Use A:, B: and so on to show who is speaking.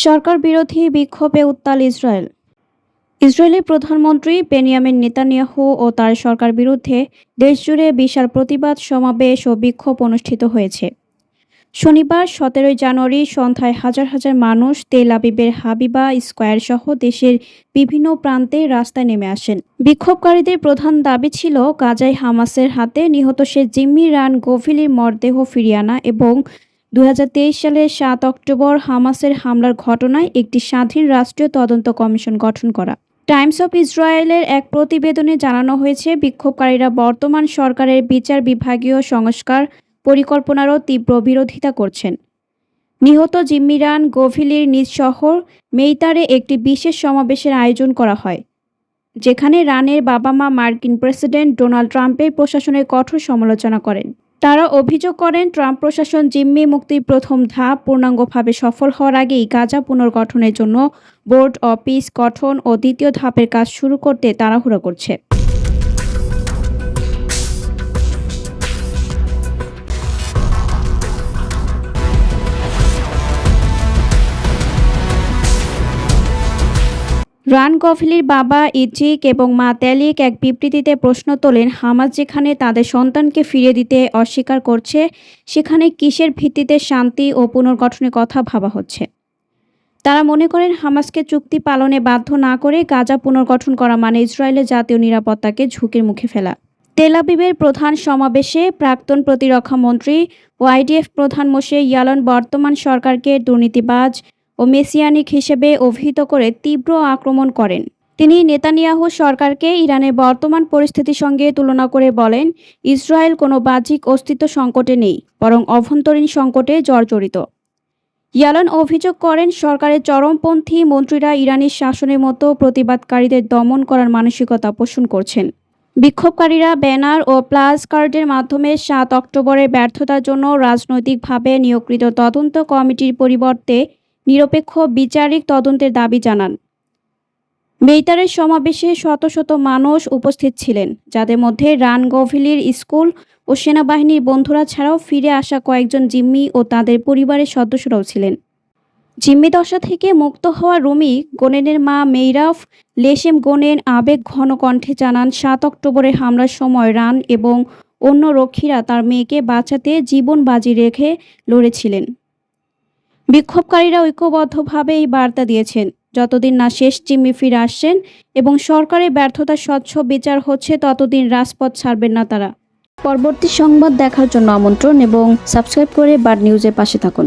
A: সরকার বিরোধী বিক্ষোভে উত্তাল ইসরায়েল। ইসরায়েলি প্রধানমন্ত্রী বেনিয়ামিন নেতানিয়াহু ও তার সরকার বিরুদ্ধে দেশজুড়ে বিশাল প্রতিবাদ সমাবেশ ও বিক্ষোভ অনুষ্ঠিত হয়েছে। শনিবার 17 জানুয়ারি সন্ধ্যায় হাজার হাজার মানুষ তেল আবিবের হাবিবা স্কয়ার সহ দেশের বিভিন্ন প্রান্তে রাস্তায় নেমে আসেন। বিক্ষোভকারীদের প্রধান দাবি ছিল গাজায় হামাসের হাতে নিহত শেখ জিম্মি রান গোভিলির মরদেহ ফিরিয়ে আনা এবং 2023 সালের 7 অক্টোবর হামাসের হামলার ঘটনায় একটি স্বাধীন রাষ্ট্রীয় তদন্ত কমিশন গঠন করা। টাইমস অফ ইসরায়েলের এক প্রতিবেদনে জানানো হয়েছে, বিক্ষোভকারীরা বর্তমান সরকারের বিচার বিভাগীয় সংস্কার পরিকল্পনারও তীব্র বিরোধিতা করছেন। নিহত জিম্মি রান গোভিলির নিজ শহর মেইতারে একটি বিশেষ সমাবেশের আয়োজন করা হয়, যেখানে রানের বাবা মা মার্কিন প্রেসিডেন্ট ডোনাল্ড ট্রাম্পের প্রশাসনের কঠোর সমালোচনা করেন। তারা অভিযোগ করেন, ট্রাম্প প্রশাসন জিম্মি মুক্তির প্রথম ধাপ পূর্ণাঙ্গভাবে সফল হওয়ার আগেই গাজা পুনর্গঠনের জন্য বোর্ড অব পিস গঠন ও দ্বিতীয় ধাপের কাজ শুরু করতে তাড়াহুড়ো করছে। রান গোভিলির বাবা ইজিক এবং মা তেলিক এক বিবৃতিতে প্রশ্ন তোলেন, হামাস যেখানে তাদের সন্তানকে ফিরিয়ে দিতে অস্বীকার করছে, সেখানে কিসের ভিত্তিতে শান্তি ও পুনর্গঠনের কথা ভাবা হচ্ছে। তারা মনে করেন, হামাসকে চুক্তি পালনে বাধ্য না করে গাজা পুনর্গঠন করা মানে ইসরায়েলের জাতীয় নিরাপত্তাকে ঝুঁকির মুখে ফেলা। তেল আবিবের প্রধান সমাবেশে প্রাক্তন প্রতিরক্ষা মন্ত্রী ও আইডিএফ প্রধান মোশে ইয়ালন বর্তমান সরকারকে দুর্নীতিবাজ ও মেসিয়ানিক হিসেবে অভিহিত করে তীব্র আক্রমণ করেন। তিনি নেতানিয়াহু সরকারকে ইরানের বর্তমান পরিস্থিতির সঙ্গে তুলনা করে বলেন, ইসরায়েল কোনো বাহ্যিক অস্তিত্ব সংকটে নেই, বরং অভ্যন্তরীণ সংকটে জর্জরিত। ইয়ালন অভিযোগ করেন, সরকারের চরমপন্থী মন্ত্রীরা ইরানি শাসনের মতো প্রতিবাদকারীদের দমন করার মানসিকতা পোষণ করছেন। বিক্ষোভকারীরা ব্যানার ও প্লাস কার্ডের মাধ্যমে 7 অক্টোবরের ব্যর্থতার জন্য রাজনৈতিকভাবে নিয়োগকৃত তদন্ত কমিটির পরিবর্তে নিরপেক্ষ বিচারিক তদন্তের দাবি জানান। মেইতারের সমাবেশে শত শত মানুষ উপস্থিত ছিলেন, যাদের মধ্যে রান গোভিলির স্কুল ও সেনাবাহিনীর বন্ধুরা ছাড়াও ফিরে আসা কয়েকজন জিম্মি ও তাদের পরিবারের সদস্যরাও ছিলেন। জিম্মি দশা থেকে মুক্ত হওয়া রুমি গোনেনের মা মেইরাফ লেশেম গোনেন আবেগ ঘন কণ্ঠে জানান, 7 অক্টোবরের হামলার সময় রান এবং অন্য রক্ষীরা তার মেয়েকে বাঁচাতে জীবন বাজি রেখে লড়েছিলেন। বিক্ষোভকারীরা ঐক্যবদ্ধভাবে এই বার্তা দিয়েছেন, যতদিন না শেষ জিম্মি ফিরে আসছেন এবং সরকারের ব্যর্থতার স্বচ্ছ বিচার হচ্ছে, ততদিন রাজপথ ছাড়বেন না তারা। পরবর্তী সংবাদ দেখার জন্য আমন্ত্রণ এবং সাবস্ক্রাইব করে বার্ড নিউজের পাশে থাকুন।